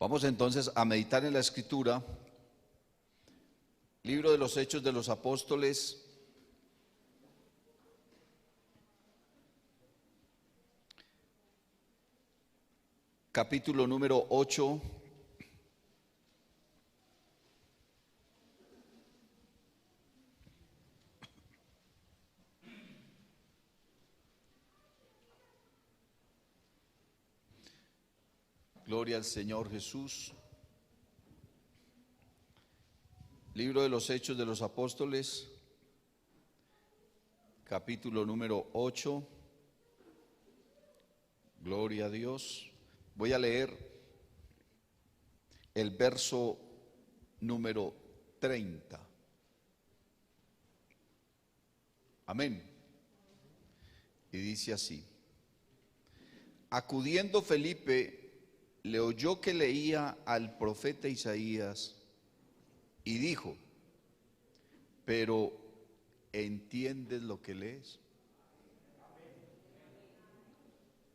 Vamos entonces a meditar en la Escritura, libro de los Hechos de los Apóstoles, capítulo número 8. Gloria al Señor Jesús. Libro de los Hechos de los Apóstoles, capítulo número 8. Gloria a Dios. Voy a leer el verso número 30. Amén. Y dice así: acudiendo Felipe, le oyó que leía al profeta Isaías y dijo: pero ¿entiendes lo que lees?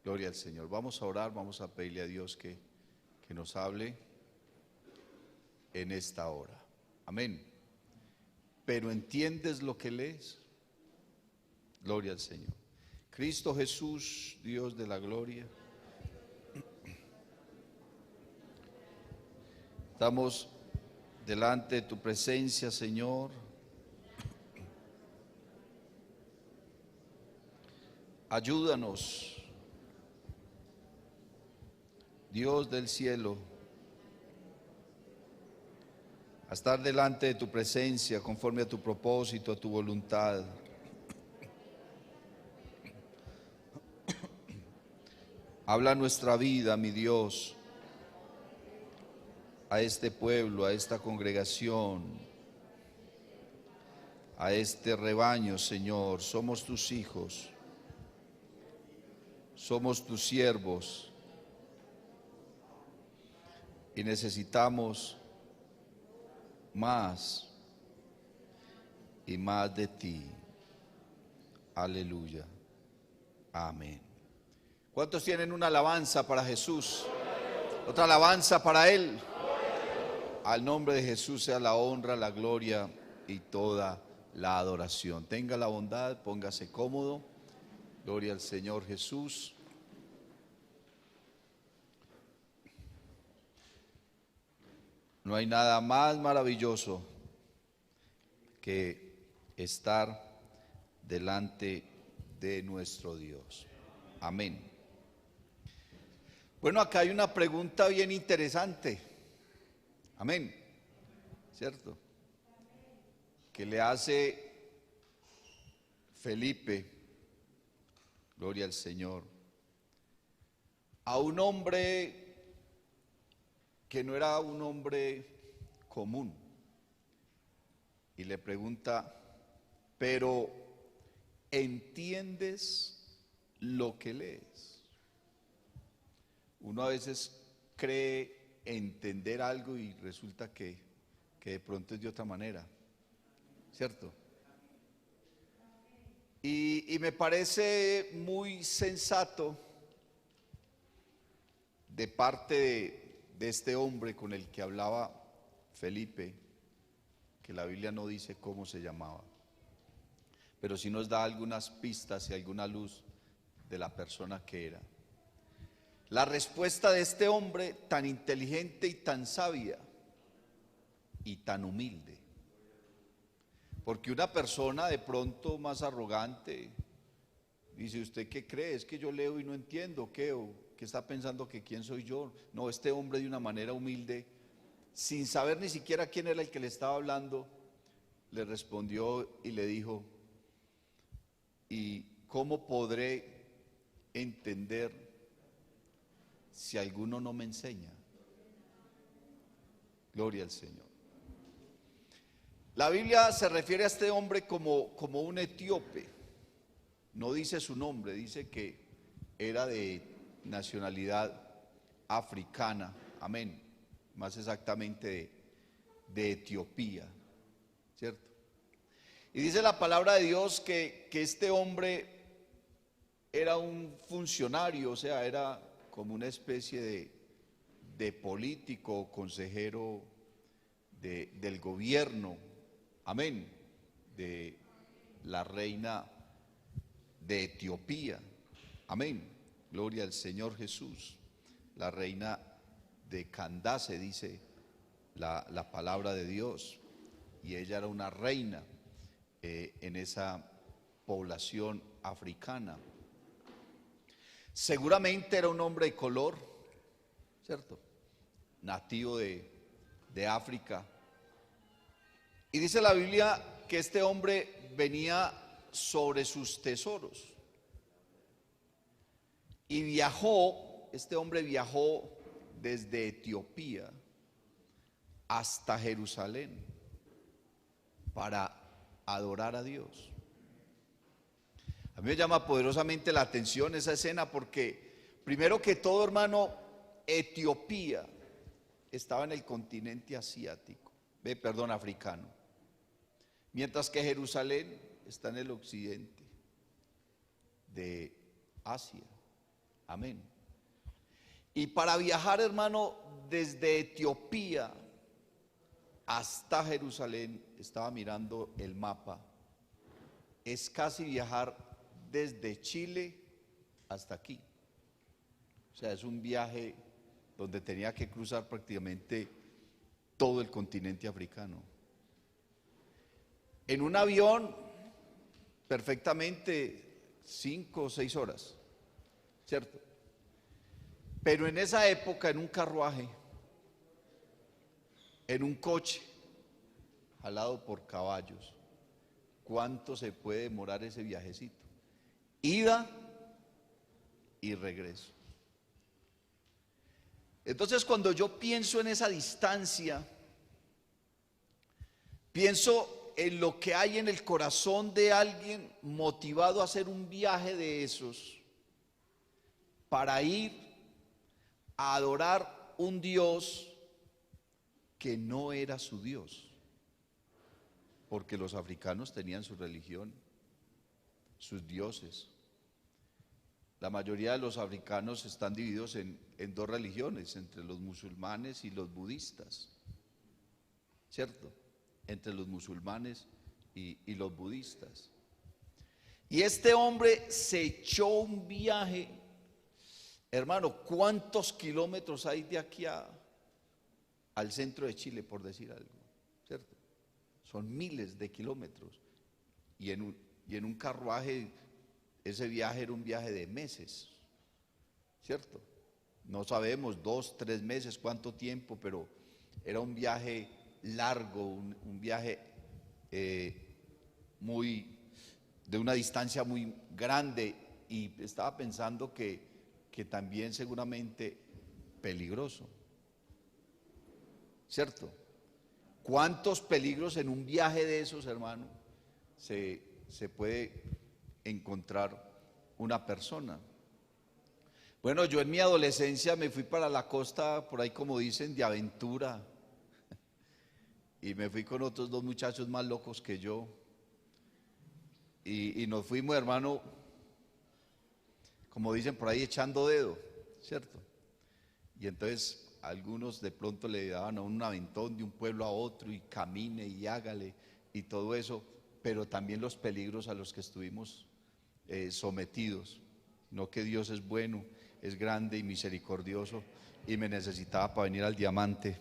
Gloria al Señor. Vamos a orar, vamos a pedirle a Dios que nos hable en esta hora. Amén. Pero ¿entiendes lo que lees? Gloria al Señor. Cristo Jesús, Dios de la gloria, estamos delante de tu presencia, Señor. Ayúdanos, Dios del cielo, a estar delante de tu presencia conforme a tu propósito, a tu voluntad. Habla nuestra vida, mi Dios, a este pueblo, a esta congregación, a este rebaño, Señor. Somos tus hijos, somos tus siervos y necesitamos más y más de ti. Aleluya. Amén. ¿Cuántos tienen una alabanza para Jesús? Otra alabanza para Él. Al nombre de Jesús sea la honra, la gloria y toda la adoración. Tenga la bondad, póngase cómodo. Gloria al Señor Jesús. No hay nada más maravilloso que estar delante de nuestro Dios. Amén. Bueno, acá hay una pregunta bien interesante. Amén. ¿Cierto? Que le hace Felipe, gloria al Señor, a un hombre que no era un hombre común. Y le pregunta: pero ¿entiendes lo que lees? Uno a veces cree entender algo y resulta que de pronto es de otra manera, ¿cierto? Y me parece muy sensato de parte de este hombre con el que hablaba Felipe, que la Biblia no dice cómo se llamaba, pero sí nos da algunas pistas y alguna luz de la persona que era. La respuesta de este hombre tan inteligente y tan sabia y tan humilde. Porque una persona de pronto más arrogante dice: ¿usted qué cree? Es que yo leo y no entiendo, ¿qué? ¿O qué está pensando que quién soy yo? No, este hombre de una manera humilde, sin saber ni siquiera quién era el que le estaba hablando, le respondió y le dijo: ¿y cómo podré entender si alguno no me enseña? Gloria al Señor. La Biblia se refiere a este hombre como un etíope. No dice su nombre, dice que era de nacionalidad africana. Amén. Más exactamente de Etiopía, ¿cierto? Y dice la palabra de Dios que este hombre era un funcionario, o sea, era como una especie de político o consejero del gobierno, amén, de la reina de Etiopía, amén, gloria al Señor Jesús, la reina de Candace, dice la palabra de Dios, y ella era una reina en esa población africana. Seguramente era un hombre de color, ¿cierto? Nativo de África. Y dice la Biblia que este hombre venía sobre sus tesoros. Y este hombre viajó desde Etiopía hasta Jerusalén para adorar a Dios. A mí me llama poderosamente la atención esa escena porque, primero que todo, hermano, Etiopía estaba en el continente asiático, africano, mientras que Jerusalén está en el occidente de Asia, amén. Y para viajar, hermano, desde Etiopía hasta Jerusalén, estaba mirando el mapa, es casi viajar desde Chile hasta aquí. O sea, es un viaje donde tenía que cruzar prácticamente todo el continente africano. En un avión, perfectamente 5 o 6 horas, ¿cierto? Pero en esa época, en un carruaje, en un coche, jalado por caballos, ¿cuánto se puede demorar ese viajecito? Ida y regreso. Entonces, cuando yo pienso en esa distancia, pienso en lo que hay en el corazón de alguien motivado a hacer un viaje de esos para ir a adorar un Dios que no era su Dios, porque los africanos tenían su religión, sus dioses. La mayoría de los africanos están divididos en 2 religiones, entre los musulmanes y los budistas, ¿cierto? Entre los musulmanes y los budistas. Y este hombre se echó un viaje, hermano, ¿cuántos kilómetros hay de aquí al centro de Chile, por decir algo? ¿Cierto? Son miles de kilómetros. Y en un carruaje, ese viaje era un viaje de meses, ¿cierto? No sabemos, 2, 3 meses, cuánto tiempo, pero era un viaje largo, un viaje de una distancia muy grande, y estaba pensando que también seguramente peligroso, ¿cierto? ¿Cuántos peligros en un viaje de esos, hermano, se puede encontrar una persona? Bueno, yo en mi adolescencia me fui para la costa, por ahí como dicen, de aventura, y me fui con otros 2 muchachos más locos que yo, y nos fuimos, hermano, como dicen por ahí, echando dedo, ¿cierto? Y entonces algunos de pronto le daban a un aventón de un pueblo a otro, y camine y hágale y todo eso, pero también los peligros a los que estuvimos sometidos. No, que Dios es bueno, es grande y misericordioso, y me necesitaba para venir al diamante.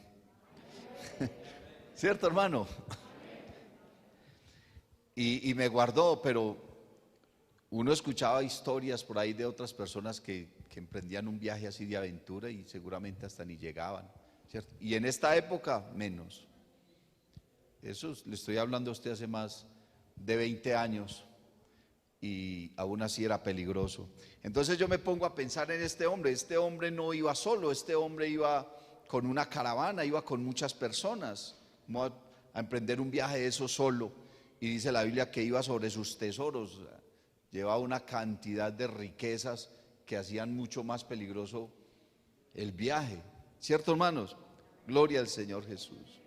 ¿Cierto, hermano? Y me guardó, pero uno escuchaba historias por ahí de otras personas que emprendían un viaje así de aventura y seguramente hasta ni llegaban, ¿cierto? Y en esta época menos. Eso le estoy hablando a usted hace más de 20 años y aún así era peligroso. Entonces yo me pongo a pensar en este hombre no iba solo, este hombre iba con una caravana, iba con muchas personas, no a emprender un viaje de eso solo, y dice la Biblia que iba sobre sus tesoros, llevaba una cantidad de riquezas que hacían mucho más peligroso el viaje, ¿cierto, hermanos? Gloria al Señor Jesús.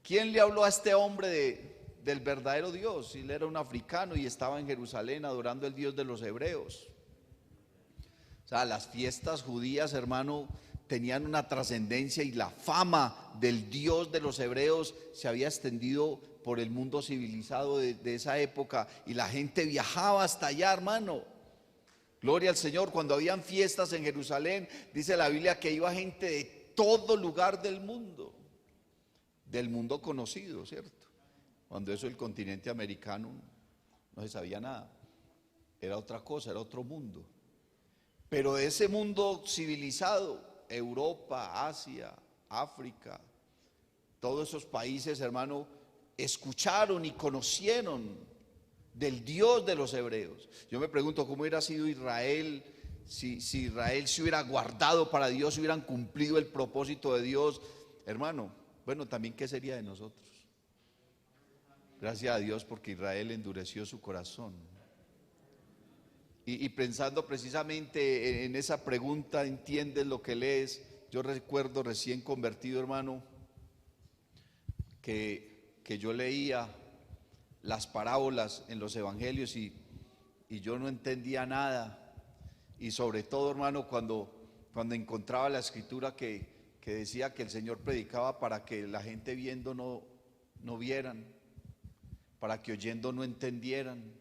¿Quién le habló a este hombre del verdadero Dios? Él era un africano y estaba en Jerusalén adorando al Dios de los hebreos. O sea, las fiestas judías, hermano, tenían una trascendencia y la fama del Dios de los hebreos se había extendido por el mundo civilizado de esa época y la gente viajaba hasta allá, hermano. Gloria al Señor. Cuando habían fiestas en Jerusalén, dice la Biblia que iba gente de todo lugar del mundo conocido, ¿cierto? Cuando eso el continente americano no se sabía nada, era otra cosa, era otro mundo. Pero de ese mundo civilizado, Europa, Asia, África, todos esos países, hermano, escucharon y conocieron del Dios de los hebreos. Yo me pregunto cómo hubiera sido Israel si Israel se hubiera guardado para Dios, si hubieran cumplido el propósito de Dios, hermano. Bueno, también qué sería de nosotros. Gracias a Dios porque Israel endureció su corazón. Y pensando precisamente en esa pregunta, ¿entiendes lo que lees? Yo recuerdo recién convertido, hermano, que yo leía las parábolas en los evangelios y yo no entendía nada. Y sobre todo, hermano, cuando encontraba la escritura que decía que el Señor predicaba para que la gente viendo no vieran, para que oyendo no entendieran,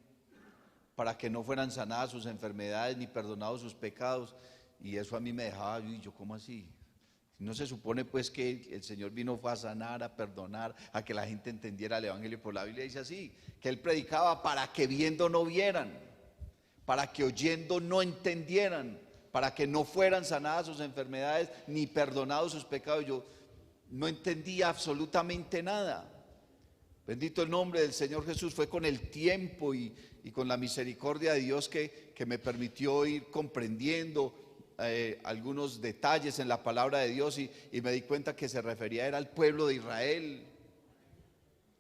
para que no fueran sanadas sus enfermedades ni perdonados sus pecados. Y eso a mí me dejaba, y yo, ¿cómo así? No se supone pues que el Señor vino fue a sanar, a perdonar, a que la gente entendiera el evangelio. Por la Biblia dice así, que Él predicaba para que viendo no vieran, para que oyendo no entendieran, para que no fueran sanadas sus enfermedades ni perdonados sus pecados. Yo no entendía absolutamente nada. Bendito el nombre del Señor Jesús. Fue con el tiempo y con la misericordia de Dios que me permitió ir comprendiendo algunos detalles en la palabra de Dios y me di cuenta que se refería era al pueblo de Israel,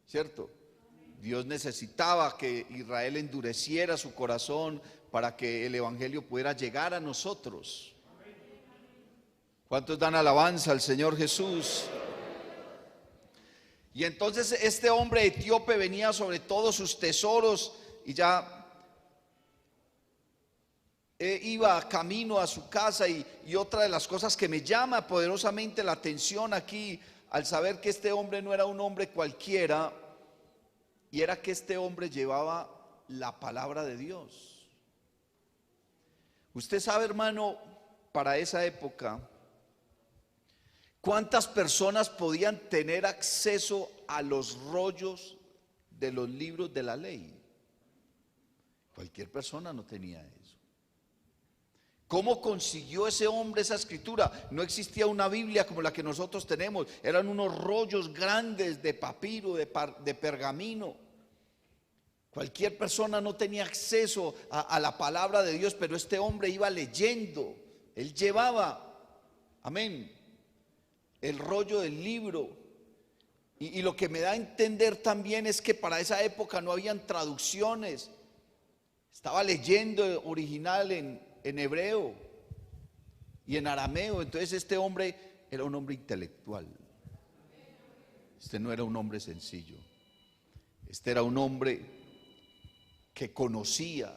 ¿cierto? Dios necesitaba que Israel endureciera su corazón para que el evangelio pudiera llegar a nosotros. ¿Cuántos dan alabanza al Señor Jesús? Y entonces este hombre etíope venía sobre todos sus tesoros y ya iba camino a su casa y otra de las cosas que me llama poderosamente la atención aquí al saber que este hombre no era un hombre cualquiera y era que este hombre llevaba la palabra de Dios. Usted sabe, hermano, para esa época, ¿cuántas personas podían tener acceso a los rollos de los libros de la ley? Cualquier persona no tenía eso. ¿Cómo consiguió ese hombre esa escritura? No existía una Biblia como la que nosotros tenemos. Eran unos rollos grandes de papiro, de pergamino. Cualquier persona no tenía acceso a la palabra de Dios, pero este hombre iba leyendo. Él llevaba, amén, el rollo del libro. Y lo que me da a entender también es que para esa época no habían traducciones. Estaba leyendo original en hebreo y en arameo. Entonces este hombre era un hombre intelectual. Este no era un hombre sencillo. Este era un hombre que conocía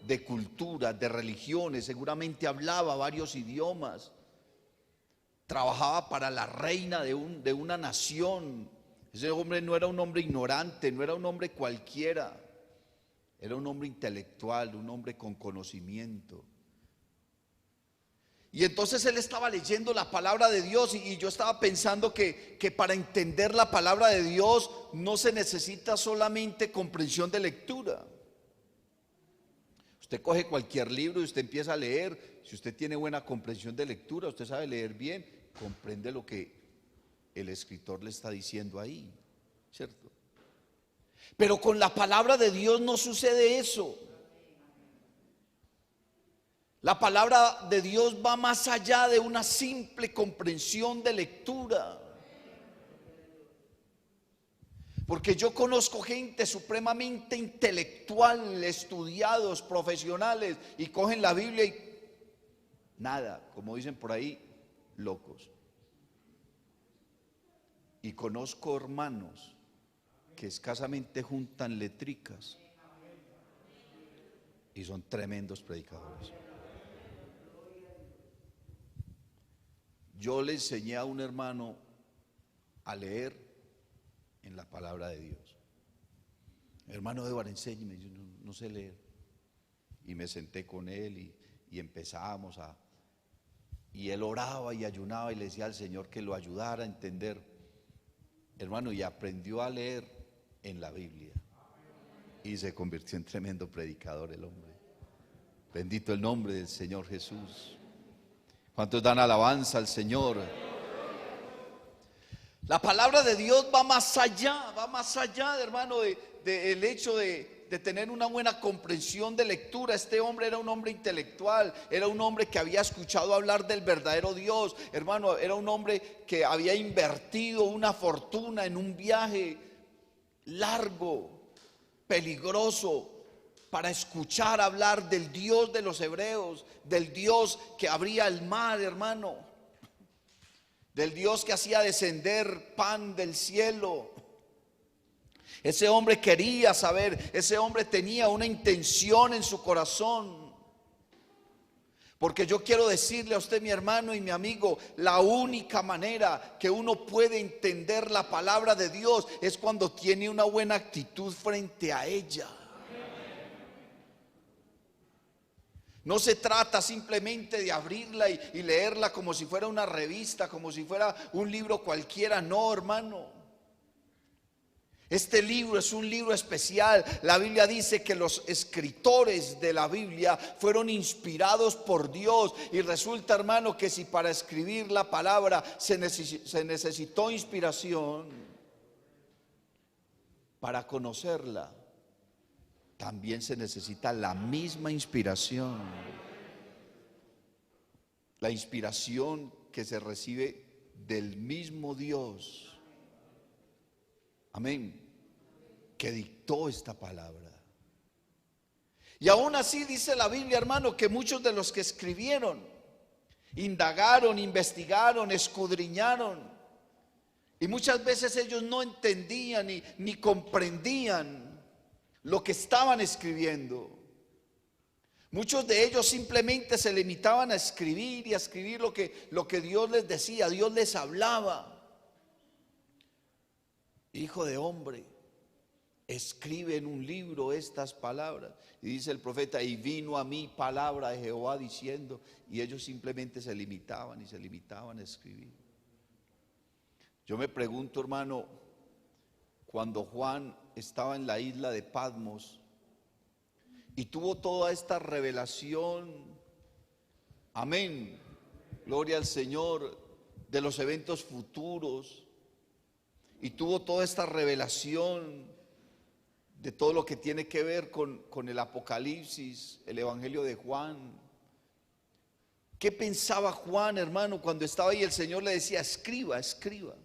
de cultura, de religiones, seguramente hablaba varios idiomas. Trabajaba para la reina de una nación. Ese hombre no era un hombre ignorante, no era un hombre cualquiera. Era un hombre intelectual, un hombre con conocimiento. Y entonces él estaba leyendo la palabra de Dios y yo estaba pensando que para entender la palabra de Dios no se necesita solamente comprensión de lectura. Usted coge cualquier libro y usted empieza a leer. Si usted tiene buena comprensión de lectura, usted sabe leer bien, comprende lo que el escritor le está diciendo ahí, ¿cierto? Pero con la palabra de Dios no sucede eso. La palabra de Dios va más allá de una simple comprensión de lectura. Porque yo conozco gente supremamente intelectual, estudiados, profesionales, y cogen la Biblia y nada, como dicen por ahí, locos. Y conozco hermanos que escasamente juntan letricas y son tremendos predicadores. Yo le enseñé a un hermano a leer en la palabra de Dios. Hermano Eduardo, enséñeme, yo no sé leer. Y me senté con él y empezamos y él oraba y ayunaba y le decía al Señor que lo ayudara a entender. Hermano, y aprendió a leer en la Biblia. Y se convirtió en tremendo predicador el hombre. Bendito el nombre del Señor Jesús. ¿Cuántos dan alabanza al Señor? La palabra de Dios va más allá, hermano, del hecho de tener una buena comprensión de lectura. Este hombre era un hombre intelectual, era un hombre que había escuchado hablar del verdadero Dios, hermano, era un hombre que había invertido una fortuna en un viaje largo, peligroso, para escuchar hablar del Dios de los hebreos, del Dios que abría el mar, hermano, del Dios que hacía descender pan del cielo. Ese hombre quería saber, ese hombre tenía una intención en su corazón. Porque yo quiero decirle a usted, mi hermano y mi amigo, la única manera que uno puede entender la palabra de Dios es cuando tiene una buena actitud frente a ella. No se trata simplemente de abrirla y leerla como si fuera una revista, como si fuera un libro cualquiera. No, hermano. Este libro es un libro especial. La Biblia dice que los escritores de la Biblia fueron inspirados por Dios. Y resulta, hermano, que si para escribir la palabra se necesitó inspiración, para conocerla también se necesita la misma inspiración. La inspiración que se recibe del mismo Dios. Amén. Que dictó esta palabra. Y aún así dice la Biblia, hermano, que muchos de los que escribieron indagaron, investigaron, escudriñaron. Y muchas veces ellos no entendían ni comprendían lo que estaban escribiendo. Muchos de ellos simplemente se limitaban a escribir y a escribir lo que Dios les decía, Dios les hablaba. Hijo de hombre, escribe en un libro estas palabras. Y dice el profeta, y vino a mí palabra de Jehová diciendo, y ellos simplemente se limitaban a escribir. Yo me pregunto, hermano, cuando Juan estaba en la isla de Patmos y tuvo toda esta revelación, amén, gloria al Señor, de los eventos futuros, y tuvo toda esta revelación de todo lo que tiene que ver con el Apocalipsis, el Evangelio de Juan. ¿Qué pensaba Juan, hermano, cuando estaba ahí? El Señor le decía, escriba, escriba.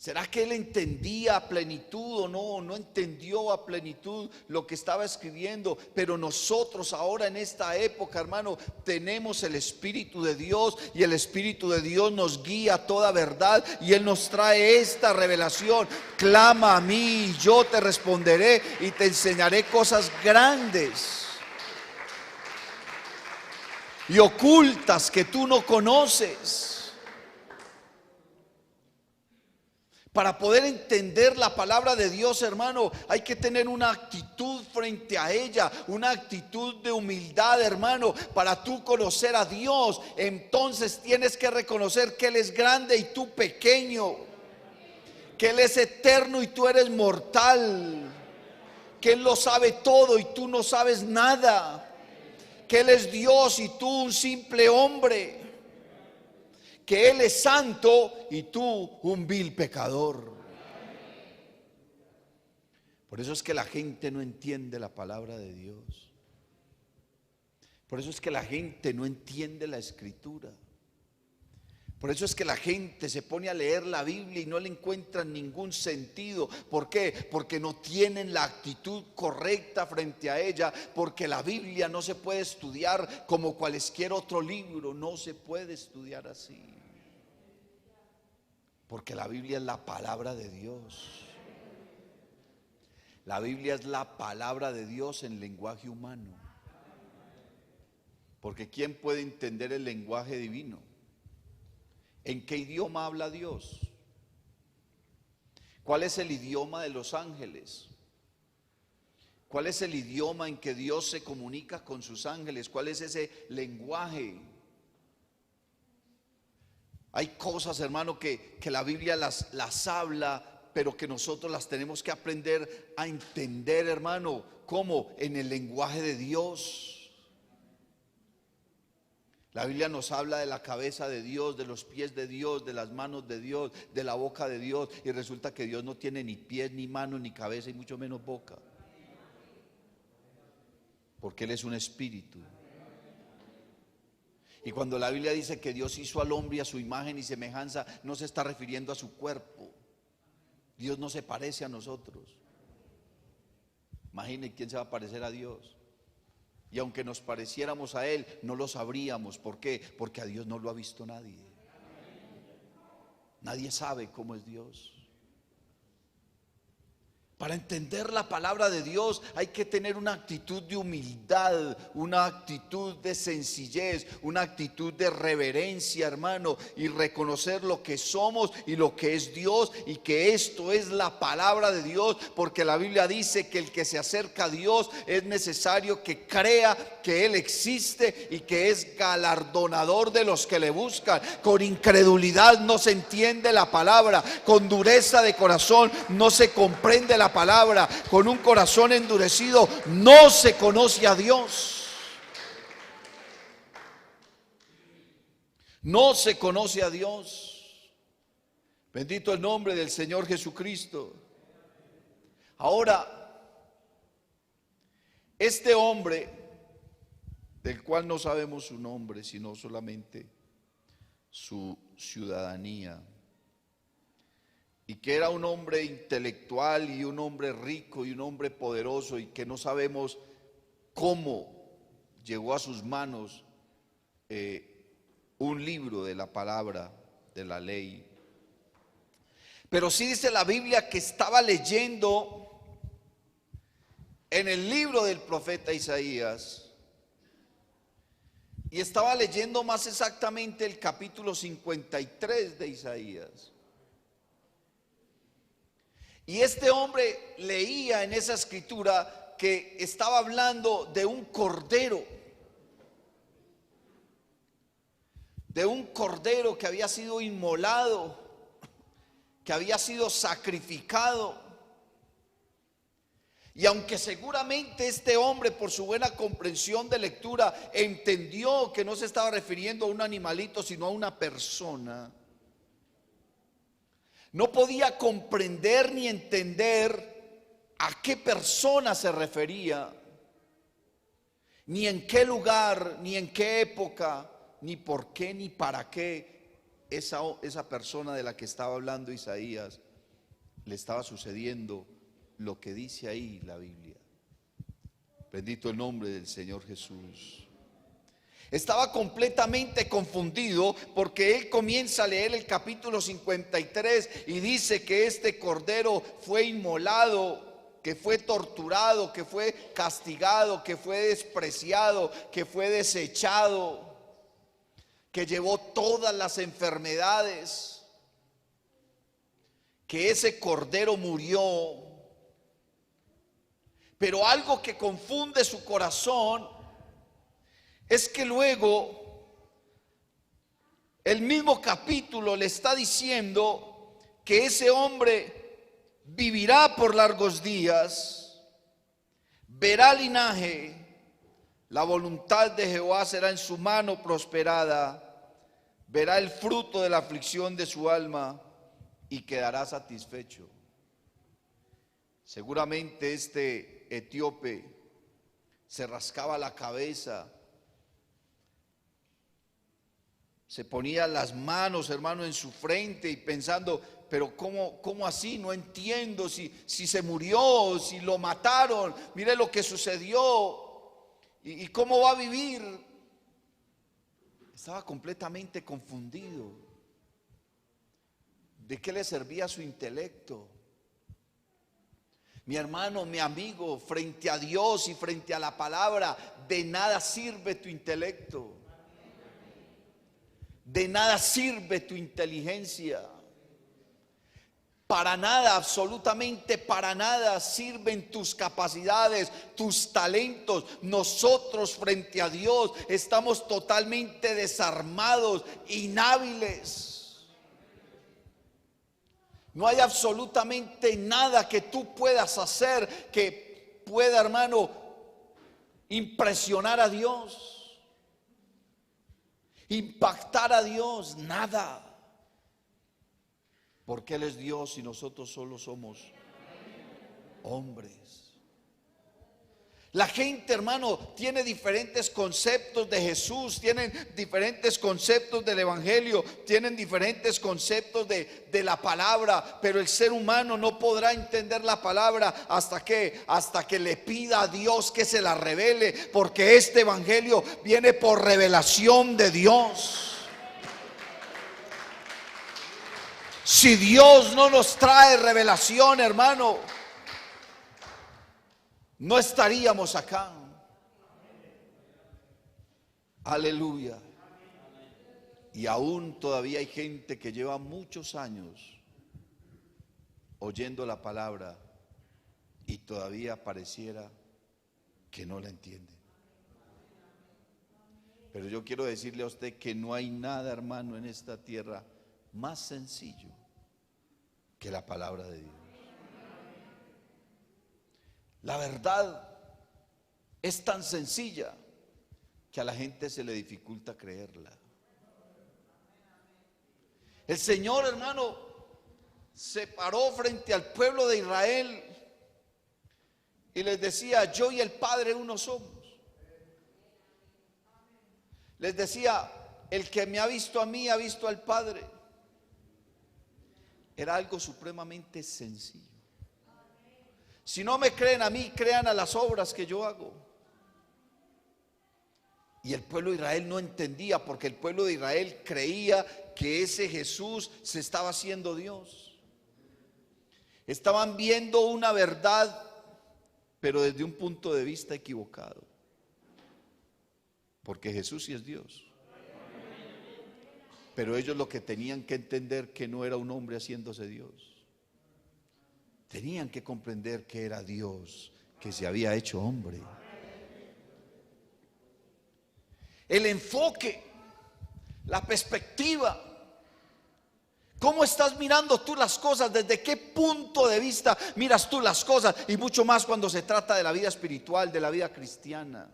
¿Será que él entendía a plenitud o no? No entendió a plenitud lo que estaba escribiendo. Pero nosotros ahora en esta época, hermano, tenemos el Espíritu de Dios. Y el Espíritu de Dios nos guía a toda verdad. Y Él nos trae esta revelación. Clama a mí y yo te responderé y te enseñaré cosas grandes y ocultas que tú no conoces. Para poder entender la palabra de Dios, hermano, hay que tener una actitud frente a ella, una actitud de humildad, hermano. Para tú conocer a Dios, entonces tienes que reconocer que Él es grande y tú pequeño, que Él es eterno y tú eres mortal, que Él lo sabe todo y tú no sabes nada, que Él es Dios y tú un simple hombre, que Él es santo y tú un vil pecador. Por eso es que la gente no entiende la palabra de Dios. Por eso es que la gente no entiende la Escritura. Por eso es que la gente se pone a leer la Biblia y no le encuentran ningún sentido. ¿Por qué? Porque no tienen la actitud correcta frente a ella. Porque la Biblia no se puede estudiar como cualquier otro libro. No se puede estudiar así. Porque la Biblia es la palabra de Dios. La Biblia es la palabra de Dios en lenguaje humano. Porque ¿quién puede entender el lenguaje divino? ¿En qué idioma habla Dios? ¿Cuál es el idioma de los ángeles? ¿Cuál es el idioma en que Dios se comunica con sus ángeles? ¿Cuál es ese lenguaje? Hay cosas, hermano, que la Biblia las habla, pero que nosotros las tenemos que aprender a entender, hermano, ¿cómo? En el lenguaje de Dios. La Biblia nos habla de la cabeza de Dios, de los pies de Dios, de las manos de Dios, de la boca de Dios, y resulta que Dios no tiene ni pies, ni manos, ni cabeza, y mucho menos boca, porque Él es un espíritu. Y cuando la Biblia dice que Dios hizo al hombre a su imagen y semejanza, no se está refiriendo a su cuerpo. Dios no se parece a nosotros. Imaginen quién se va a parecer a Dios. Y aunque nos pareciéramos a Él, no lo sabríamos. ¿Por qué? Porque a Dios no lo ha visto nadie. Nadie sabe cómo es Dios. Para entender la palabra de Dios hay que tener una actitud de humildad, una actitud de sencillez, una actitud de reverencia, hermano, y reconocer lo que somos y lo que es Dios, y que esto es la palabra de Dios, porque la Biblia dice que el que se acerca a Dios es necesario que crea que Él existe y que es galardonador de los que le buscan. Con incredulidad no se entiende la palabra, con dureza de corazón no se comprende la palabra, con un corazón endurecido no se conoce a Dios. No se conoce a Dios. Bendito el nombre del Señor Jesucristo. Ahora, este hombre, del cual no sabemos su nombre, sino solamente su ciudadanía, y que era un hombre intelectual y un hombre rico y un hombre poderoso, y que no sabemos cómo llegó a sus manos un libro de la palabra, de la ley. Pero sí dice la Biblia que estaba leyendo en el libro del profeta Isaías, y estaba leyendo más exactamente el capítulo 53 de Isaías. Y este hombre leía en esa escritura que estaba hablando de un cordero que había sido inmolado, que había sido sacrificado. Y aunque seguramente este hombre, por su buena comprensión de lectura, entendió que no se estaba refiriendo a un animalito, sino a una persona, no podía comprender ni entender a qué persona se refería, ni en qué lugar, ni en qué época, ni por qué, ni para qué esa persona de la que estaba hablando Isaías le estaba sucediendo lo que dice ahí la Biblia. Bendito el nombre del Señor Jesús. Estaba completamente confundido, porque él comienza a leer el capítulo 53 y dice que este cordero fue inmolado, que fue torturado, que fue castigado, que fue despreciado, que fue desechado, que llevó todas las enfermedades, que ese cordero murió. Pero algo que confunde su corazón es que luego el mismo capítulo le está diciendo que ese hombre vivirá por largos días, verá linaje, la voluntad de Jehová será en su mano prosperada, verá el fruto de la aflicción de su alma y quedará satisfecho. Seguramente este etíope se rascaba la cabeza, se ponía las manos, hermano, en su frente y pensando, pero ¿cómo así? No entiendo si se murió, si lo mataron, mire lo que sucedió y cómo va a vivir. Estaba completamente confundido. ¿De qué le servía su intelecto? Mi hermano, mi amigo, frente a Dios y frente a la palabra, de nada sirve tu intelecto. De nada sirve tu inteligencia. Para nada, absolutamente para nada sirven tus capacidades, tus talentos. Nosotros frente a Dios estamos totalmente desarmados, inhábiles. No hay absolutamente nada que tú puedas hacer que pueda, hermano, impresionar a Dios, impactar a Dios, nada. Porque Él es Dios y nosotros solo somos hombres. La gente, hermano, tiene diferentes conceptos de Jesús, tienen diferentes conceptos del Evangelio, tienen diferentes conceptos de la palabra, pero el ser humano no podrá entender la palabra hasta que le pida a Dios que se la revele, porque este Evangelio viene por revelación de Dios. Si Dios no nos trae revelación, hermano, no estaríamos acá. Aleluya. Y aún todavía hay gente que lleva muchos años oyendo la palabra y todavía pareciera que no la entiende. Pero yo quiero decirle a usted que no hay nada, hermano, en esta tierra más sencillo que la palabra de Dios. La verdad es tan sencilla que a la gente se le dificulta creerla. El Señor, hermano, se paró frente al pueblo de Israel y les decía: yo y el Padre uno somos. Les decía: el que me ha visto a mí ha visto al Padre. Era algo supremamente sencillo. Si no me creen a mí, crean a las obras que yo hago. Y el pueblo de Israel no entendía, porque el pueblo de Israel creía que ese Jesús se estaba haciendo Dios. Estaban viendo una verdad, pero desde un punto de vista equivocado. Porque Jesús sí es Dios. Pero ellos lo que tenían que entender que no era un hombre haciéndose Dios. Tenían que comprender que era Dios que se había hecho hombre. El enfoque, la perspectiva. ¿Cómo estás mirando tú las cosas? ¿Desde qué punto de vista miras tú las cosas? Y mucho más cuando se trata de la vida espiritual, de la vida cristiana.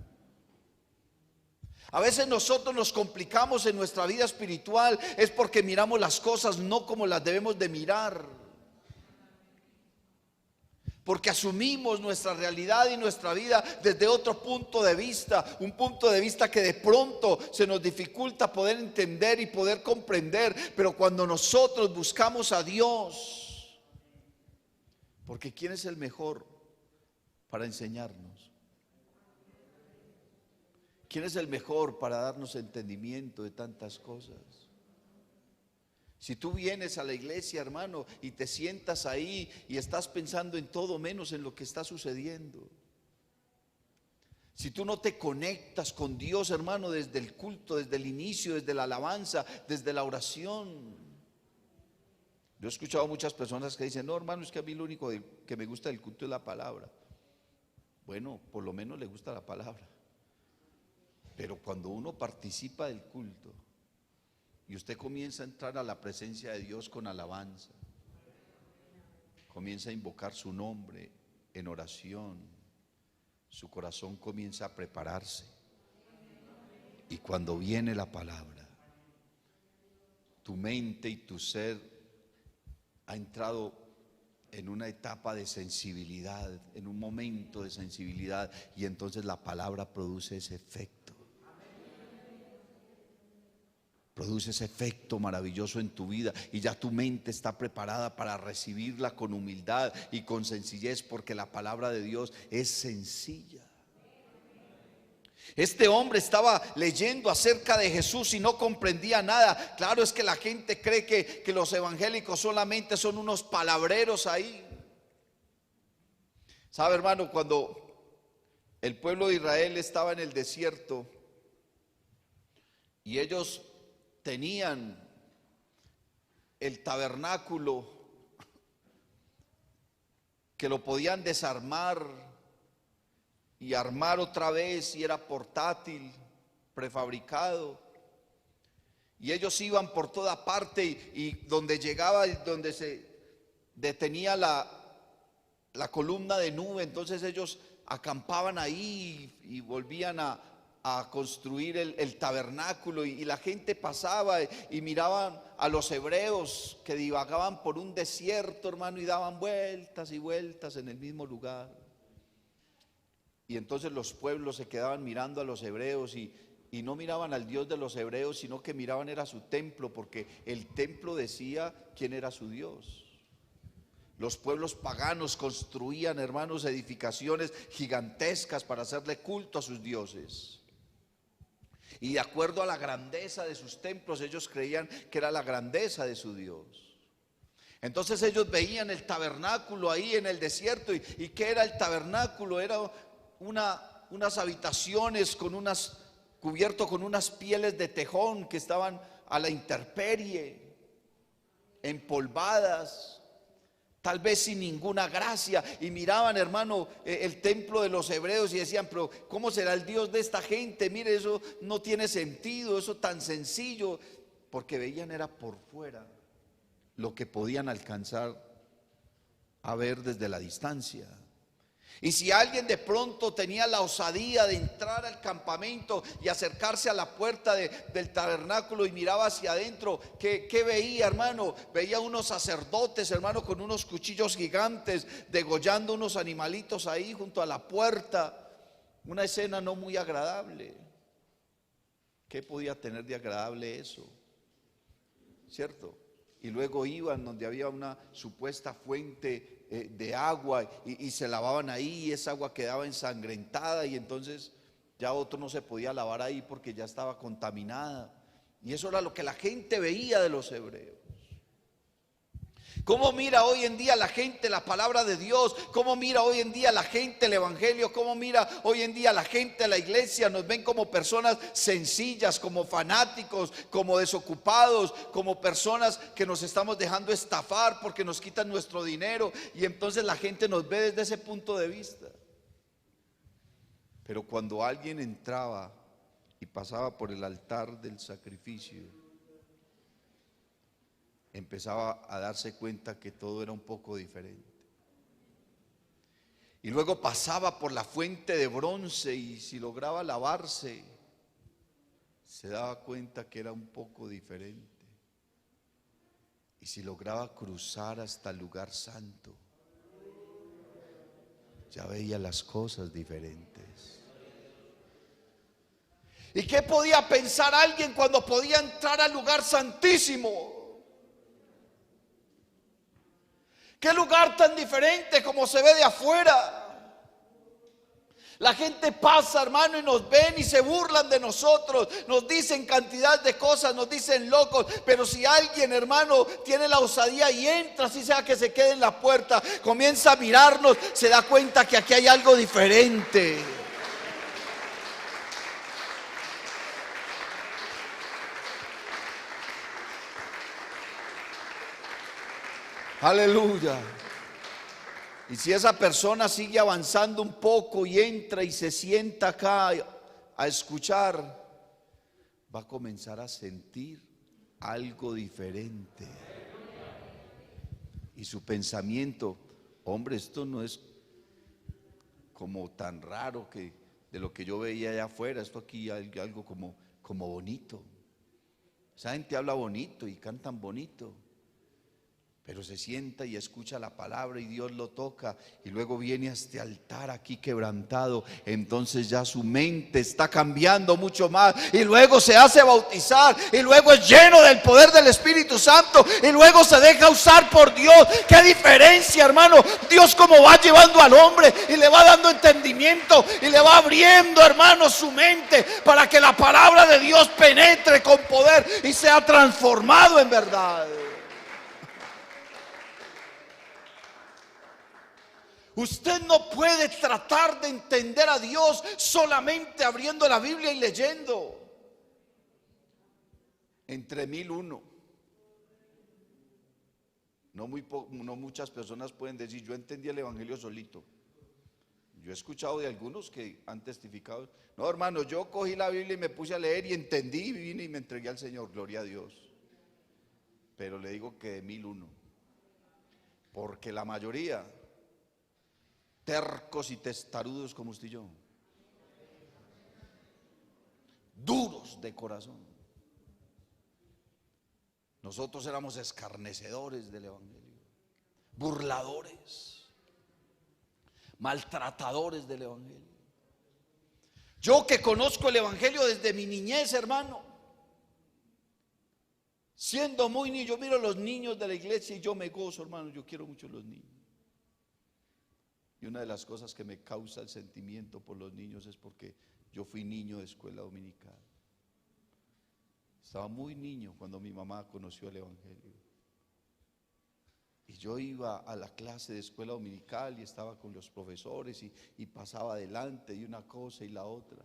A veces nosotros nos complicamos en nuestra vida espiritual, es porque miramos las cosas no como las debemos de mirar. Porque asumimos nuestra realidad y nuestra vida desde otro punto de vista, un punto de vista que de pronto se nos dificulta poder entender y poder comprender. Pero cuando nosotros buscamos a Dios, porque ¿quién es el mejor para enseñarnos? ¿Quién es el mejor para darnos entendimiento de tantas cosas? Si tú vienes a la iglesia, hermano, y te sientas ahí y estás pensando en todo menos en lo que está sucediendo. Si tú no te conectas con Dios, hermano, desde el culto, desde el inicio, desde la alabanza, desde la oración. Yo he escuchado a muchas personas que dicen: no, hermano, es que a mí lo único que me gusta del culto es la palabra. Bueno, por lo menos le gusta la palabra. Pero cuando uno participa del culto y usted comienza a entrar a la presencia de Dios con alabanza, comienza a invocar su nombre en oración, su corazón comienza a prepararse. Y cuando viene la palabra, tu mente y tu ser ha entrado en una etapa de sensibilidad, en un momento de sensibilidad, y entonces la palabra produce ese efecto. Produce ese efecto maravilloso en tu vida y ya tu mente está preparada para recibirla con humildad y con sencillez, porque la palabra de Dios es sencilla. Este hombre estaba leyendo acerca de Jesús y no comprendía nada. Claro, es que la gente cree que los evangélicos solamente son unos palabreros ahí. ¿Sabe, hermano? Cuando el pueblo de Israel estaba en el desierto y ellos tenían el tabernáculo, que lo podían desarmar y armar otra vez, y era portátil, prefabricado. Y ellos iban por toda parte, y donde llegaba, donde se detenía la columna de nube, entonces ellos acampaban ahí y volvían a construir el tabernáculo, y la gente pasaba y miraban a los hebreos que divagaban por un desierto, hermano, y daban vueltas y vueltas en el mismo lugar. Y entonces los pueblos se quedaban mirando a los hebreos, y no miraban al Dios de los hebreos, sino que miraban era su templo, porque el templo decía quién era su Dios. Los pueblos paganos construían, hermanos, edificaciones gigantescas para hacerle culto a sus dioses. Y de acuerdo a la grandeza de sus templos, ellos creían que era la grandeza de su Dios. Entonces ellos veían el tabernáculo ahí en el desierto. ¿Y qué era el tabernáculo? Era unas habitaciones cubierto con unas pieles de tejón que estaban a la intemperie, empolvadas, tal vez sin ninguna gracia, y miraban, hermano, el templo de los hebreos y decían: pero ¿cómo será el Dios de esta gente? Mire, eso no tiene sentido, eso tan sencillo, porque veían era por fuera lo que podían alcanzar a ver desde la distancia. Y si alguien de pronto tenía la osadía de entrar al campamento y acercarse a la puerta del tabernáculo y miraba hacia adentro, ¿qué veía, hermano? Veía unos sacerdotes, hermano, con unos cuchillos gigantes, degollando unos animalitos ahí junto a la puerta. Una escena no muy agradable. ¿Qué podía tener de agradable eso? ¿Cierto? Y luego iban donde había una supuesta fuente de agua, y se lavaban ahí, y esa agua quedaba ensangrentada, y entonces ya otro no se podía lavar ahí porque ya estaba contaminada. Y eso era lo que la gente veía de los hebreos. ¿Cómo mira hoy en día la gente la palabra de Dios? ¿Cómo mira hoy en día la gente el evangelio? ¿Cómo mira hoy en día la gente la iglesia? Nos ven como personas sencillas, como fanáticos, como desocupados, como personas que nos estamos dejando estafar porque nos quitan nuestro dinero, y entonces la gente nos ve desde ese punto de vista. Pero cuando alguien entraba y pasaba por el altar del sacrificio, empezaba a darse cuenta que todo era un poco diferente. Y luego pasaba por la fuente de bronce, y si lograba lavarse, se daba cuenta que era un poco diferente. Y si lograba cruzar hasta el lugar santo, ya veía las cosas diferentes. ¿Y qué podía pensar alguien cuando podía entrar al lugar santísimo? ¿Qué lugar tan diferente como se ve de afuera? La gente pasa, hermano, y nos ven y se burlan de nosotros, nos dicen cantidad de cosas, nos dicen locos. Pero si alguien, hermano, tiene la osadía y entra, así sea que se quede en la puerta, comienza a mirarnos, se da cuenta que aquí hay algo diferente. Aleluya. Y si esa persona sigue avanzando un poco y entra y se sienta acá a escuchar, va a comenzar a sentir algo diferente. Y su pensamiento: hombre, esto no es como tan raro que de lo que yo veía allá afuera, esto aquí hay algo como bonito. Esa gente habla bonito y cantan bonito, pero se sienta y escucha la palabra y Dios lo toca, y luego viene a este altar aquí quebrantado. Entonces ya su mente está cambiando mucho más, y luego se hace bautizar, y luego es lleno del poder del Espíritu Santo, y luego se deja usar por Dios. ¡Qué diferencia, hermano! Dios como va llevando al hombre y le va dando entendimiento y le va abriendo, hermano, su mente para que la palabra de Dios penetre con poder y sea transformado en verdad. Usted no puede tratar de entender a Dios solamente abriendo la Biblia y leyendo. Entre 1001. No muchas personas pueden decir, yo entendí el evangelio solito. Yo he escuchado de algunos que han testificado, no hermano, yo cogí la Biblia y me puse a leer y entendí, y vine y me entregué al Señor, gloria a Dios. Pero le digo que de 1001, porque la mayoría, tercos y testarudos como usted y yo, duros de corazón. Nosotros éramos escarnecedores del evangelio, burladores, maltratadores del evangelio. Yo que conozco el evangelio desde mi niñez, hermano, siendo muy niño, yo miro a los niños de la iglesia y yo me gozo, hermano, yo quiero mucho a los niños. Y una de las cosas que me causa el sentimiento por los niños es porque yo fui niño de escuela dominical. Estaba muy niño cuando mi mamá conoció el evangelio. Y yo iba a la clase de escuela dominical y estaba con los profesores y pasaba adelante y una cosa y la otra.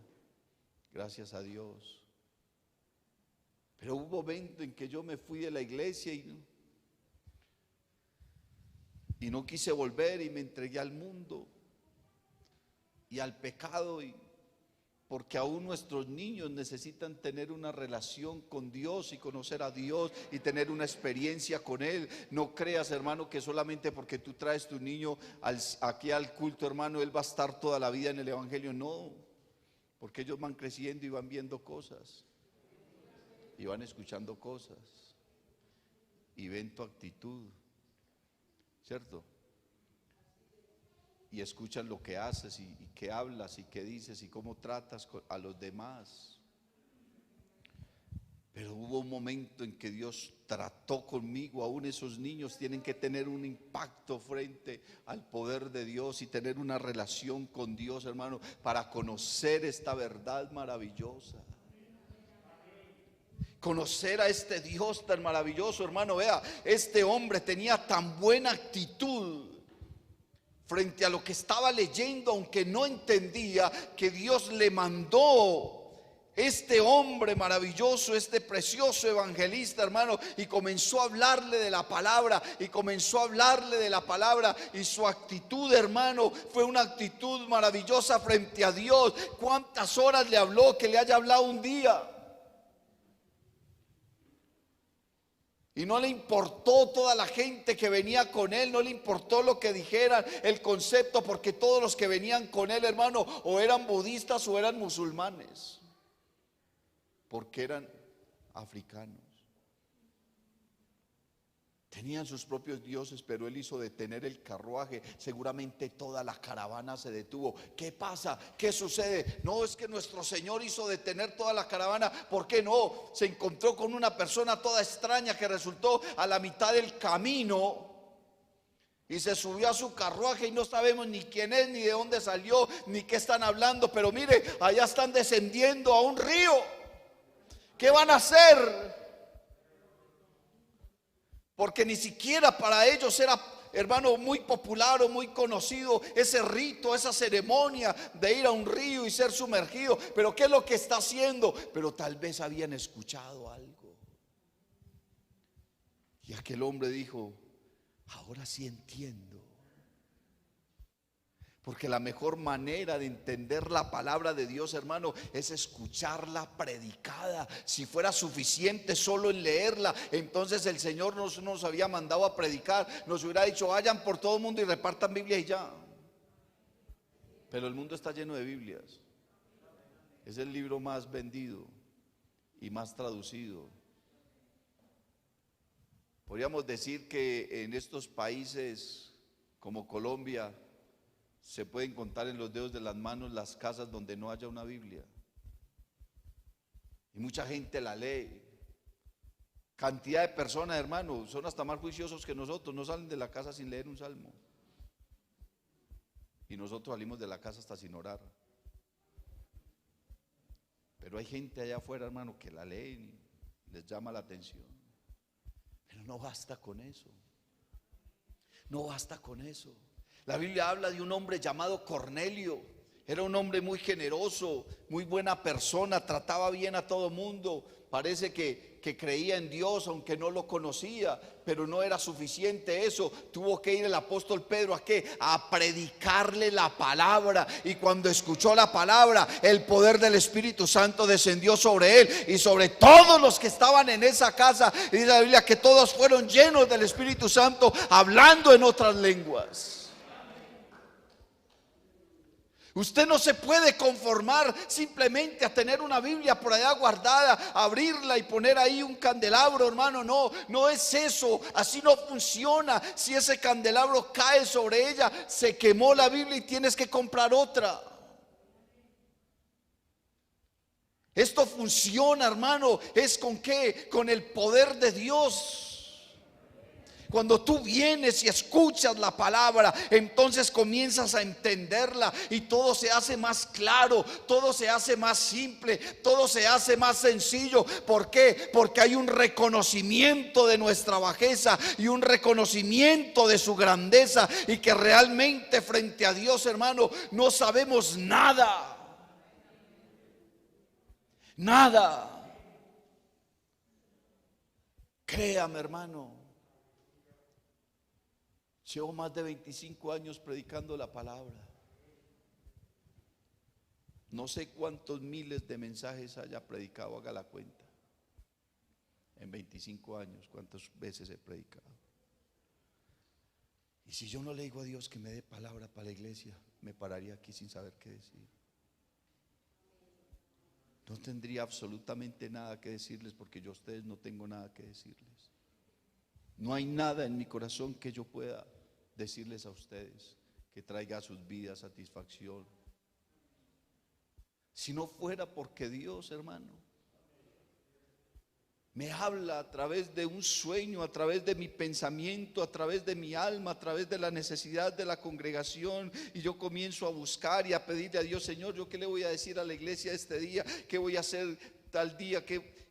Gracias a Dios. Pero hubo un momento en que yo me fui de la iglesia y no quise volver y me entregué al mundo y al pecado, porque aún nuestros niños necesitan tener una relación con Dios y conocer a Dios y tener una experiencia con Él. No creas, hermano, que solamente porque tú traes tu niño aquí al culto, hermano, él va a estar toda la vida en el evangelio. No, porque ellos van creciendo y van viendo cosas y van escuchando cosas y ven tu actitud, ¿cierto? Y escuchan lo que haces y qué hablas y qué dices y cómo tratas a los demás. Pero hubo un momento en que Dios trató conmigo. Aún esos niños tienen que tener un impacto frente al poder de Dios y tener una relación con Dios, hermano, para conocer esta verdad maravillosa. Conocer a este Dios tan maravilloso, hermano. Vea, este hombre tenía tan buena actitud frente a lo que estaba leyendo, aunque no entendía que Dios le mandó este hombre maravilloso, este precioso evangelista, hermano, y comenzó a hablarle de la palabra, y su actitud, hermano, fue una actitud maravillosa frente a Dios. ¿Cuántas horas le habló que le haya hablado un día? Y no le importó toda la gente que venía con él, no le importó lo que dijeran, el concepto, porque todos los que venían con él, hermano, o eran budistas o eran musulmanes, porque eran africanos. Tenían sus propios dioses, pero él hizo detener el carruaje. Seguramente toda la caravana se detuvo. ¿Qué pasa? ¿Qué sucede? No, es que nuestro Señor hizo detener toda la caravana. ¿Por qué no? Se encontró con una persona toda extraña que resultó a la mitad del camino y se subió a su carruaje y no sabemos ni quién es, ni de dónde salió, ni qué están hablando. Pero mire, allá están descendiendo a un río. ¿Qué van a hacer? Porque ni siquiera para ellos era, hermano, muy popular o muy conocido ese rito, esa ceremonia de ir a un río y ser sumergido. Pero ¿qué es lo que está haciendo? Pero tal vez habían escuchado algo. Y aquel hombre dijo: ahora sí entiendo. Porque la mejor manera de entender la palabra de Dios, hermano, es escucharla predicada. Si fuera suficiente solo en leerla, entonces el Señor no nos había mandado a predicar. Nos hubiera dicho: vayan por todo el mundo y repartan Biblia y ya. Pero el mundo está lleno de Biblias. Es el libro más vendido y más traducido. Podríamos decir que en estos países como Colombia se pueden contar en los dedos de las manos las casas donde no haya una Biblia. Y mucha gente la lee. Cantidad de personas, hermano, son hasta más juiciosos que nosotros. No salen de la casa sin leer un salmo. Y nosotros salimos de la casa hasta sin orar. Pero hay gente allá afuera, hermano, que la leen, les llama la atención. Pero no basta con eso. No basta con eso. La Biblia habla de un hombre llamado Cornelio, Era un hombre muy generoso, muy buena persona, trataba bien a todo mundo. Parece que creía en Dios aunque no lo conocía, pero no era suficiente eso. Tuvo que ir el apóstol Pedro ¿a qué? A predicarle la palabra. Y cuando escuchó la palabra, el poder del Espíritu Santo descendió sobre él y sobre todos los que estaban en esa casa. Y dice la Biblia que todos fueron llenos del Espíritu Santo, hablando en otras lenguas. Usted no se puede conformar simplemente a tener una Biblia por allá guardada, abrirla y poner ahí un candelabro, hermano. No, no es eso. Así no funciona. Si ese candelabro cae sobre ella, se quemó la Biblia y tienes que comprar otra. Esto funciona, hermano. ¿Es con qué? Con el poder de Dios. Cuando tú vienes y escuchas la palabra, entonces comienzas a entenderla y todo se hace más claro, todo se hace más simple, todo se hace más sencillo. ¿Por qué? Porque hay un reconocimiento de nuestra bajeza y un reconocimiento de su grandeza, y que realmente frente a Dios, hermano, no sabemos nada. Nada. Créame, hermano. Llevo más de 25 años predicando la palabra. No sé cuántos miles de mensajes haya predicado, haga la cuenta. En 25 años, cuántas veces he predicado. Y si yo no le digo a Dios que me dé palabra para la iglesia, me pararía aquí sin saber qué decir. No tendría absolutamente nada que decirles, porque yo a ustedes no tengo nada que decirles. No hay nada en mi corazón que yo pueda decirles a ustedes que traiga a sus vidas satisfacción. Si no fuera porque Dios, hermano, me habla a través de un sueño, a través de mi pensamiento, a través de mi alma, a través de la necesidad de la congregación, y yo comienzo a buscar y a pedirle a Dios: Señor, ¿yo qué le voy a decir a la iglesia este día? ¿Qué voy a hacer tal día?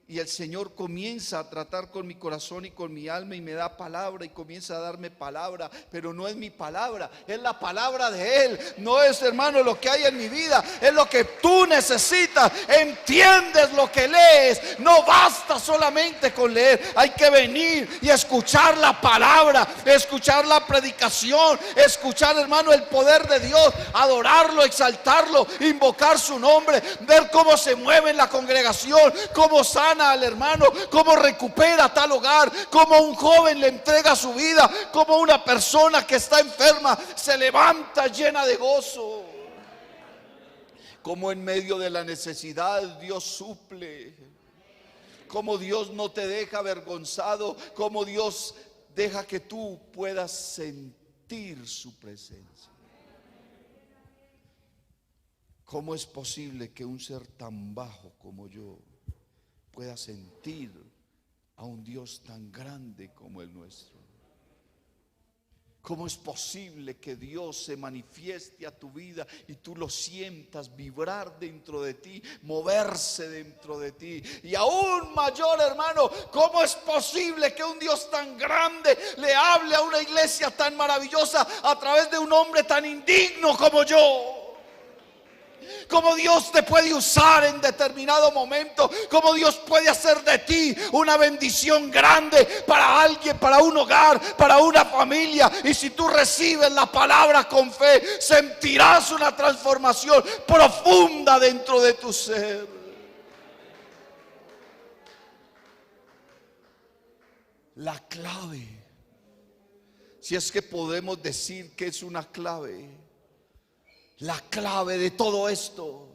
Y el Señor comienza a tratar con mi corazón y con mi alma, y me da palabra, y comienza a darme palabra. Pero no es mi palabra, es la palabra de Él. No es, hermano, lo que hay en mi vida, es lo que tú necesitas. Entiendes lo que lees. No basta solamente con leer, hay que venir y escuchar la palabra, escuchar la predicación, escuchar, hermano, el poder de Dios, adorarlo, exaltarlo, invocar su nombre, ver cómo se mueve en la congregación, cómo sana al hermano, cómo recupera tal hogar, cómo un joven le entrega su vida, cómo una persona que está enferma se levanta llena de gozo, cómo en medio de la necesidad Dios suple, cómo Dios no te deja avergonzado, cómo Dios deja que tú puedas sentir su presencia. ¿Cómo es posible que un ser tan bajo como yo pueda sentir a un Dios tan grande como el nuestro? ¿Cómo es posible que Dios se manifieste a tu vida y tú lo sientas vibrar dentro de ti, moverse dentro de ti? Y aún mayor, hermano, ¿cómo es posible que un Dios tan grande le hable a una iglesia tan maravillosa a través de un hombre tan indigno como yo? Cómo Dios te puede usar en determinado momento, cómo Dios puede hacer de ti una bendición grande para alguien, para un hogar, para una familia. Y si tú recibes la palabra con fe, sentirás una transformación profunda dentro de tu ser. La clave, si es que podemos decir que es una clave, la clave de todo esto,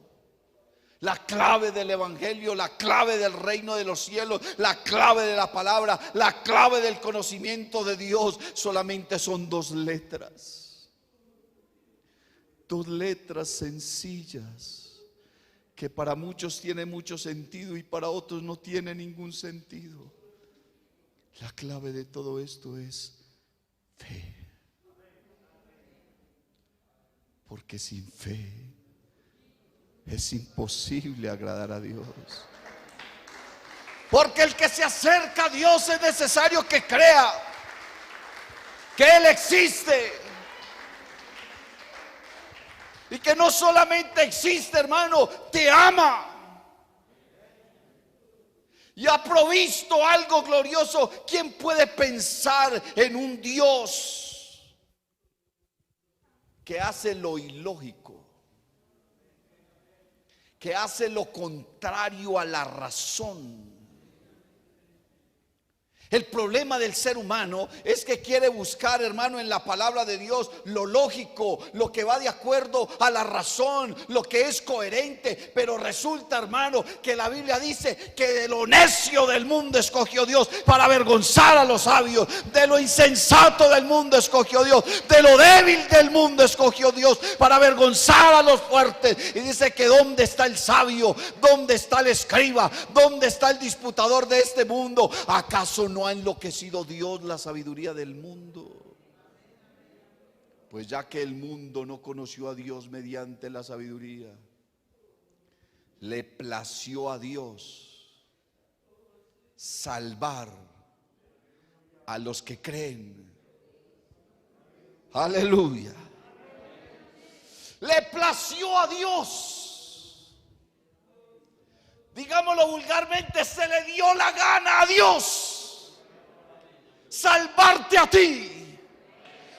la clave del evangelio, la clave del reino de los cielos, la clave de la palabra, la clave del conocimiento de Dios, solamente son dos letras. Dos letras sencillas que para muchos tienen mucho sentido y para otros no tiene ningún sentido. La clave de todo esto es fe. Porque sin fe es imposible agradar a Dios. Porque el que se acerca a Dios es necesario que crea que Él existe Y que no solamente existe, hermano, te ama. Y ha provisto algo glorioso. ¿Quién puede pensar en un Dios que hace lo ilógico, que hace lo contrario a la razón? El problema del ser humano es que quiere buscar, hermano, en la palabra de Dios lo lógico, lo que va de acuerdo a la razón, lo que es coherente. Pero resulta, hermano, que la Biblia dice que de lo necio del mundo escogió Dios para avergonzar a los sabios. De lo insensato del mundo escogió Dios. De lo débil del mundo escogió Dios para avergonzar a los fuertes. Y dice que ¿dónde está el sabio? ¿Dónde está el escriba? ¿Dónde está el disputador de este mundo? ¿Acaso no ha enloquecido Dios la sabiduría del mundo? Pues ya que el mundo no conoció a Dios mediante la sabiduría, le plació a Dios salvar a los que creen. Aleluya. Le plació a Dios, digámoslo vulgarmente, se le dio la gana a Dios salvarte a ti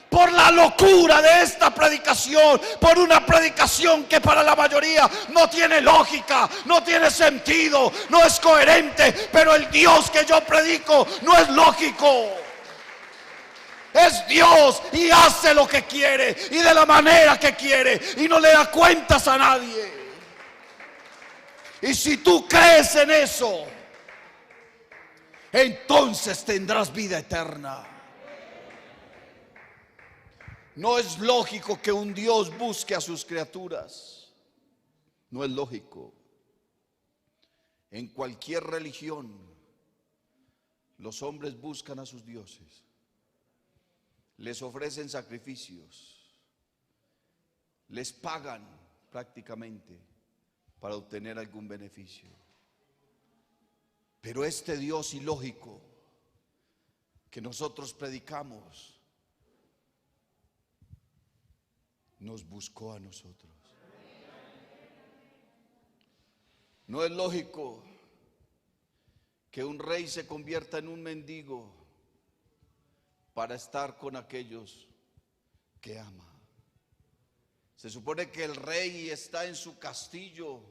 por la locura de esta predicación, por una predicación que para la mayoría no tiene lógica, no tiene sentido, no es coherente. Pero el Dios que yo predico no es lógico, es Dios y hace lo que quiere y de la manera que quiere y no le da cuentas a nadie. Y si tú crees en eso, entonces tendrás vida eterna. No es lógico que un Dios busque a sus criaturas. No es lógico. En cualquier religión, los hombres buscan a sus dioses, les ofrecen sacrificios, les pagan prácticamente para obtener algún beneficio. Pero este Dios ilógico que nosotros predicamos nos buscó a nosotros. No es lógico que un rey se convierta en un mendigo para estar con aquellos que ama. Se supone que el rey está en su castillo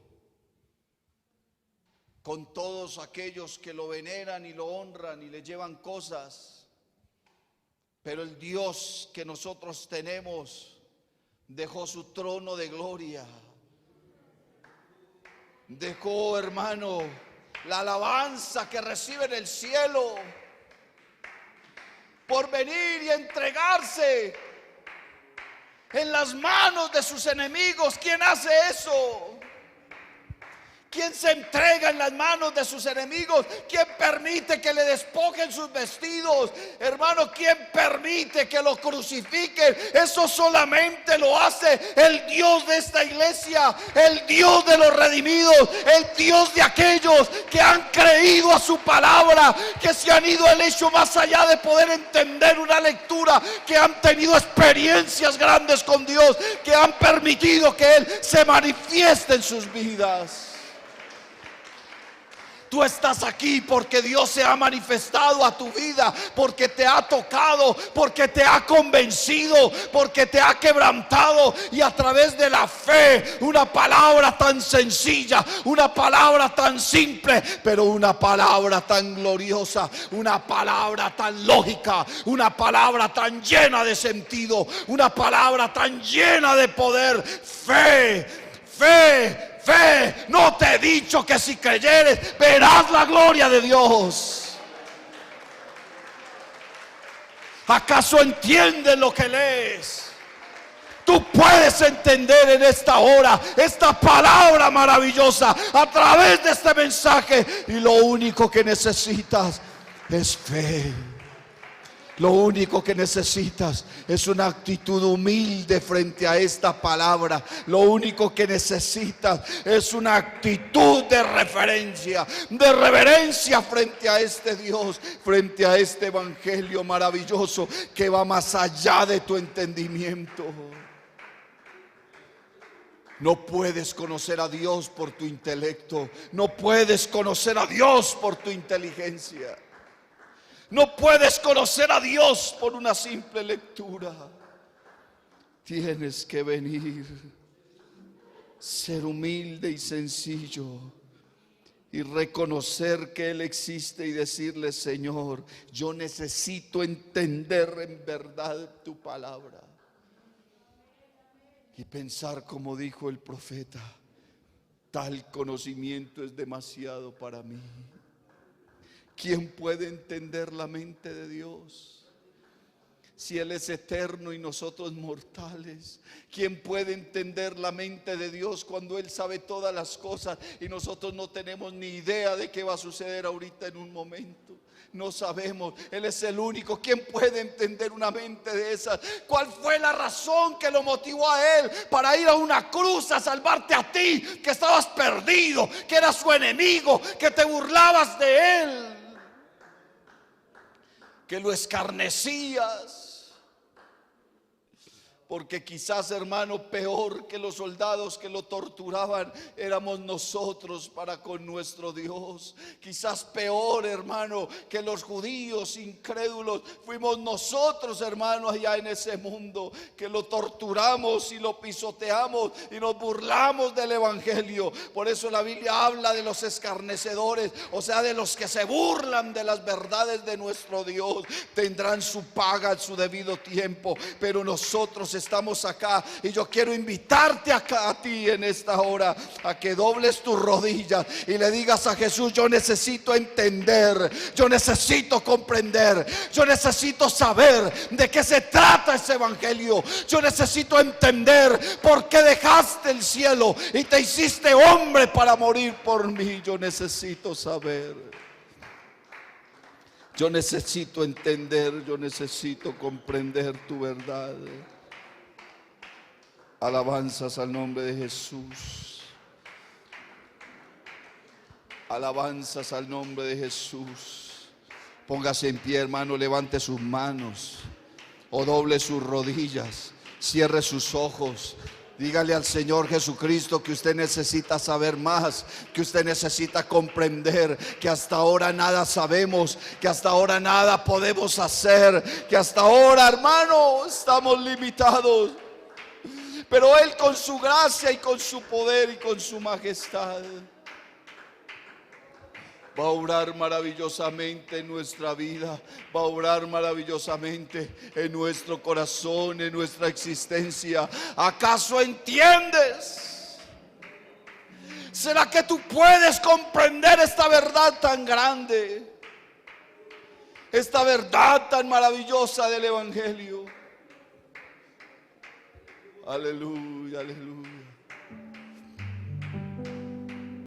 con todos aquellos que lo veneran y lo honran y le llevan cosas. Pero el Dios que nosotros tenemos dejó su trono de gloria. Dejó, hermano, la alabanza que recibe en el cielo por venir y entregarse en las manos de sus enemigos. ¿Quién hace eso? ¿Quién se entrega en las manos de sus enemigos? ¿Quién permite que le despojen sus vestidos? Hermano, ¿quién permite que lo crucifiquen? Eso solamente lo hace el Dios de esta iglesia, el Dios de los redimidos, el Dios de aquellos que han creído a su palabra, que se han ido al hecho más allá de poder entender una lectura, que han tenido experiencias grandes con Dios, que han permitido que Él se manifieste en sus vidas. Tú estás aquí porque Dios se ha manifestado a tu vida, porque te ha tocado, porque te ha convencido, porque te ha quebrantado. Y a través de la fe, una palabra tan sencilla, una palabra tan simple, pero una palabra tan gloriosa, una palabra tan lógica, una palabra tan llena de sentido, una palabra tan llena de poder. Fe, fe. Fe, no te he dicho que si creyeres verás la gloria de Dios. ¿Acaso entiendes lo que lees? Tú puedes entender en esta hora esta palabra maravillosa a través de este mensaje, y lo único que necesitas es fe. Lo único que necesitas es una actitud humilde frente a esta palabra. Lo único que necesitas es una actitud de referencia, de reverencia frente a este Dios, frente a este evangelio maravilloso que va más allá de tu entendimiento. No puedes conocer a Dios por tu intelecto. No puedes conocer a Dios por tu inteligencia. No puedes conocer a Dios por una simple lectura. Tienes que venir, ser humilde y sencillo y reconocer que Él existe y decirle: Señor, yo necesito entender en verdad tu palabra. Y pensar como dijo el profeta: tal conocimiento es demasiado para mí. ¿Quién puede entender la mente de Dios? Si Él es eterno y nosotros mortales, ¿quién puede entender la mente de Dios cuando Él sabe todas las cosas y nosotros no tenemos ni idea de qué va a suceder ahorita en un momento? No sabemos, Él es el único. ¿Quién puede entender una mente de esas? ¿Cuál fue la razón que lo motivó a Él para ir a una cruz a salvarte a ti, que estabas perdido, que eras su enemigo, que te burlabas de Él, que lo escarnecías? Porque quizás, hermano, peor que los soldados que lo torturaban éramos nosotros para con nuestro Dios. Quizás peor, hermano, que los judíos incrédulos fuimos nosotros, hermano, allá en ese mundo, que lo torturamos y lo pisoteamos y nos burlamos del evangelio. Por eso la Biblia habla de los escarnecedores, o sea, de los que se burlan de las verdades de nuestro Dios. Tendrán su paga en su debido tiempo, pero nosotros estamos acá y yo quiero invitarte acá a ti en esta hora a que dobles tus rodillas y le digas a Jesús: yo necesito entender, yo necesito comprender, yo necesito saber de qué se trata ese evangelio, yo necesito entender por qué dejaste el cielo y te hiciste hombre para morir por mí. Yo necesito saber, yo necesito entender, yo necesito comprender tu verdad. Alabanzas al nombre de Jesús. Alabanzas al nombre de Jesús. Póngase en pie, hermano, levante sus manos o doble sus rodillas, cierre sus ojos. Dígale al Señor Jesucristo que usted necesita saber más, que usted necesita comprender, que hasta ahora nada sabemos, que hasta ahora nada podemos hacer, que hasta ahora, hermano, estamos limitados. Pero Él, con su gracia y con su poder y con su majestad, va a obrar maravillosamente en nuestra vida, va a obrar maravillosamente en nuestro corazón, en nuestra existencia. ¿Acaso entiendes? ¿Será que tú puedes comprender esta verdad tan grande? Esta verdad tan maravillosa del evangelio. Aleluya, aleluya.